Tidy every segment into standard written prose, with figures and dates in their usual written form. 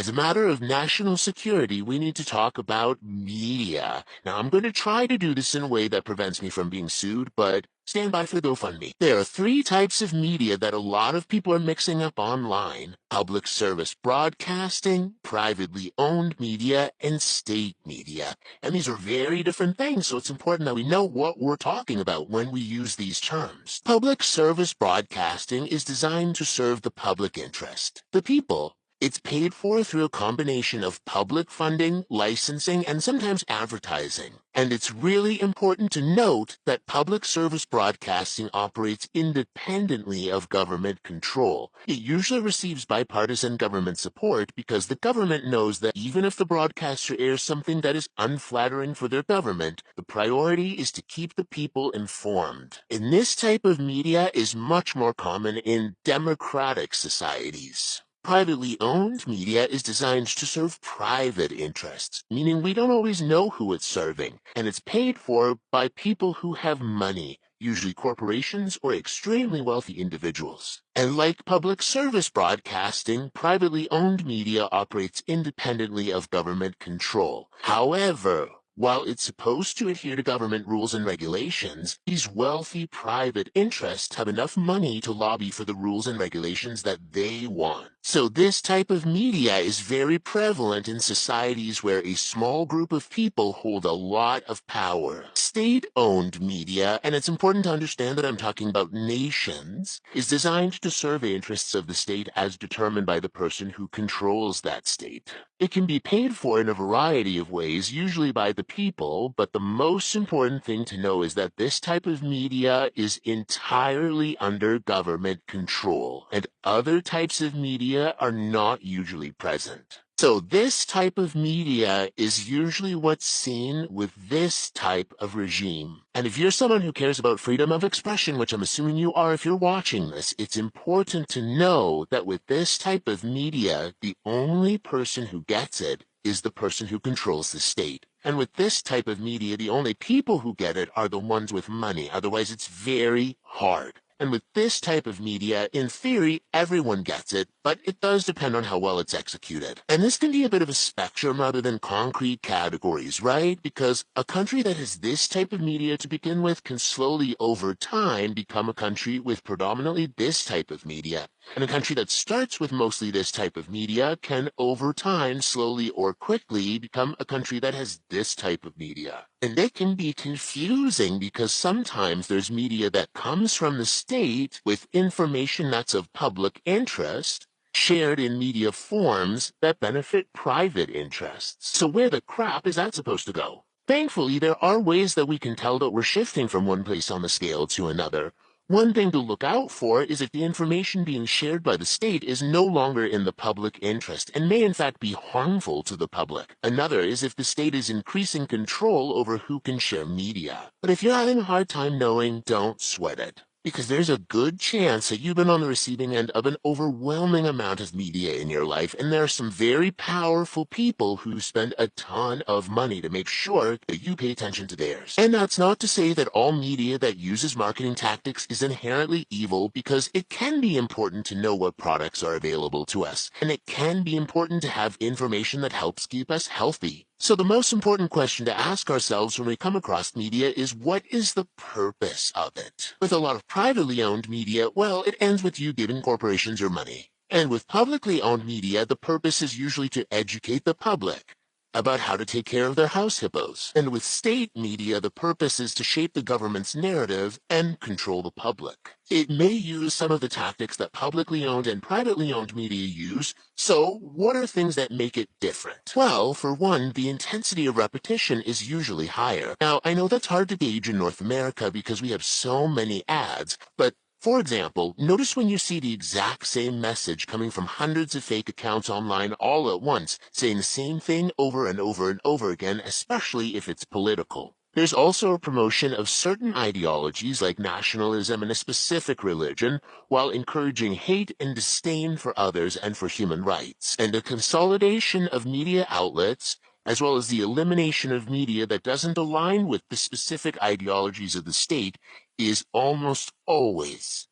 As a matter of national security, we need to talk about media. Now, I'm going to try to do this in a way that prevents me from being sued, but stand by for the GoFundMe. There are three types of media that a lot of people are mixing up online: public service broadcasting, privately owned media, and state media. And these are very different things, so it's important that we know what we're talking about when we use these terms. Public service broadcasting is designed to serve the public interest, the people. It's paid for through a combination of public funding, licensing, and sometimes advertising. And it's really important to note that public service broadcasting operates independently of government control. It usually receives bipartisan government support because the government knows that even if the broadcaster airs something that is unflattering for their government, the priority is to keep the people informed. And this type of media is much more common in democratic societies. Privately owned media is designed to serve private interests, meaning we don't always know who it's serving, and it's paid for by people who have money, usually corporations or extremely wealthy individuals. And like public service broadcasting, privately owned media operates independently of government control. However, while it's supposed to adhere to government rules and regulations, these wealthy private interests have enough money to lobby for the rules and regulations that they want. So this type of media is very prevalent in societies where a small group of people hold a lot of power. State-owned media, and it's important to understand that I'm talking about nations, is designed to serve the interests of the state as determined by the person who controls that state. It can be paid for in a variety of ways, usually by the people, but the most important thing to know is that this type of media is entirely under government control, and other types of media are not usually present. So this type of media is usually what's seen with this type of regime. And if you're someone who cares about freedom of expression, which I'm assuming you are if you're watching this, it's important to know that with this type of media, the only person who gets it is the person who controls the state. And with this type of media, the only people who get it are the ones with money. Otherwise, it's very hard. And with this type of media, in theory, everyone gets it, but it does depend on how well it's executed. And this can be a bit of a spectrum rather than concrete categories, right? Because a country that has this type of media to begin with can slowly, over time, become a country with predominantly this type of media. And a country that starts with mostly this type of media can, over time, slowly or quickly, become a country that has this type of media. And it can be confusing because sometimes there's media that comes from the state with information that's of public interest, shared in media forms that benefit private interests. So where the crap is that supposed to go? Thankfully, there are ways that we can tell that we're shifting from one place on the scale to another. One thing to look out for is if the information being shared by the state is no longer in the public interest and may in fact be harmful to the public. Another is if the state is increasing control over who can share media. But if you're having a hard time knowing, don't sweat it. Because there's a good chance that you've been on the receiving end of an overwhelming amount of media in your life, and there are some very powerful people who spend a ton of money to make sure that you pay attention to theirs. And that's not to say that all media that uses marketing tactics is inherently evil, because it can be important to know what products are available to us, and it can be important to have information that helps keep us healthy. So the most important question to ask ourselves when we come across media is, what is the purpose of it? With a lot of privately owned media, well, it ends with you giving corporations your money. And with publicly owned media, the purpose is usually to educate the public about how to take care of their house hippos. And with state media, the purpose is to shape the government's narrative and control the public. It may use some of the tactics that publicly owned and privately owned media use, so what are things that make it different? Well, for one, the intensity of repetition is usually higher. Now, I know that's hard to gauge in North America because we have so many ads, but for example, notice when you see the exact same message coming from hundreds of fake accounts online all at once, saying the same thing over and over and over again, especially if it's political. There's also a promotion of certain ideologies like nationalism and a specific religion, while encouraging hate and disdain for others and for human rights. And a consolidation of media outlets, as well as the elimination of media that doesn't align with the specific ideologies of the state, is almost always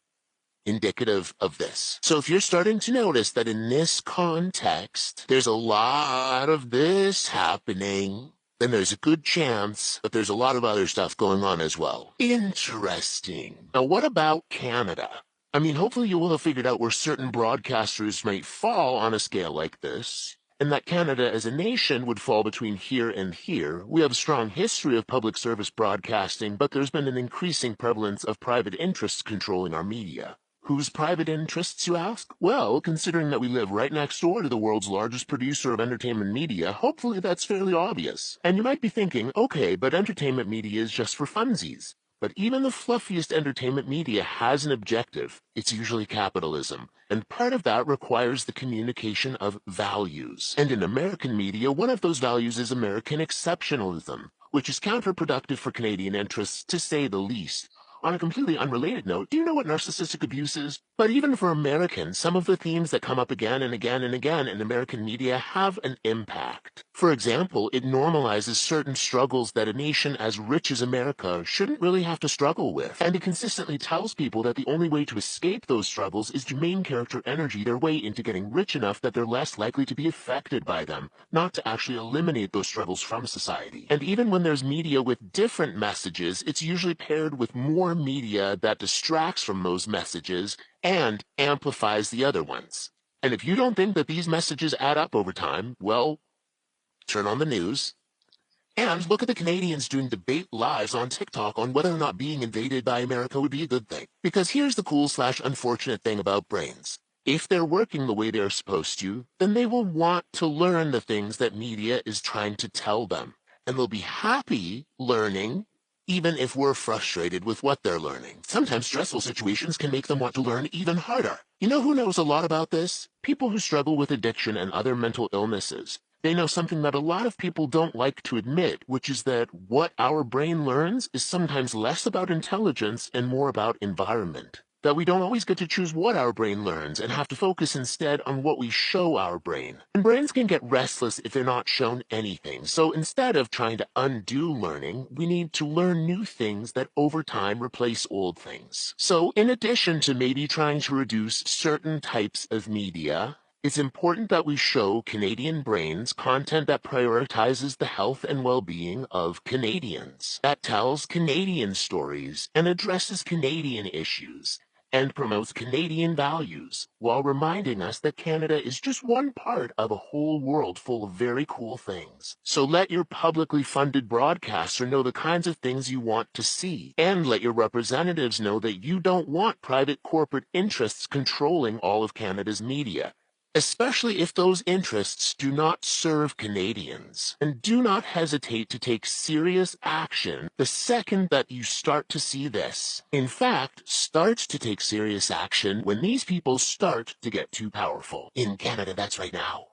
indicative of this. So if you're starting to notice that in this context, there's a lot of this happening, then there's a good chance that there's a lot of other stuff going on as well. Interesting. Now, what about Canada? I mean, hopefully you will have figured out where certain broadcasters might fall on a scale like this, and that Canada as a nation would fall between here and here. We have a strong history of public service broadcasting, but there's been an increasing prevalence of private interests controlling our media. Whose private interests, you ask? Well, considering that we live right next door to the world's largest producer of entertainment media, hopefully that's fairly obvious. And you might be thinking, okay, but entertainment media is just for funsies. But even the fluffiest entertainment media has an objective. It's usually capitalism. And part of that requires the communication of values. And in American media, one of those values is American exceptionalism, which is counterproductive for Canadian interests, to say the least. On a completely unrelated note, do you know what narcissistic abuse is? But even for Americans, some of the themes that come up again and again and again in American media have an impact. For example, it normalizes certain struggles that a nation as rich as America shouldn't really have to struggle with. And it consistently tells people that the only way to escape those struggles is to main character energy their way into getting rich enough that they're less likely to be affected by them, not to actually eliminate those struggles from society. And even when there's media with different messages, it's usually paired with more media that distracts from those messages and amplifies the other ones. And if you don't think that these messages add up over time, well, turn on the news and look at the Canadians doing debate lives on TikTok on whether or not being invaded by America would be a good thing. Because here's the cool/unfortunate thing about brains. If they're working the way they're supposed to, then they will want to learn the things that media is trying to tell them. And they'll be happy learning, even if we're frustrated with what they're learning. Sometimes stressful situations can make them want to learn even harder. You know who knows a lot about this? People who struggle with addiction and other mental illnesses. They know something that a lot of people don't like to admit, which is that what our brain learns is sometimes less about intelligence and more about environment. That we don't always get to choose what our brain learns and have to focus instead on what we show our brain. And brains can get restless if they're not shown anything. So instead of trying to undo learning, we need to learn new things that over time replace old things. So in addition to maybe trying to reduce certain types of media, it's important that we show Canadian brains content that prioritizes the health and well-being of Canadians, that tells Canadian stories and addresses Canadian issues, and promotes Canadian values, while reminding us that Canada is just one part of a whole world full of very cool things. So let your publicly funded broadcaster know the kinds of things you want to see, and let your representatives know that you don't want private corporate interests controlling all of Canada's media, especially if those interests do not serve Canadians. And do not hesitate to take serious action the second that you start to see this. In fact, start to take serious action when these people start to get too powerful. In Canada, that's right now.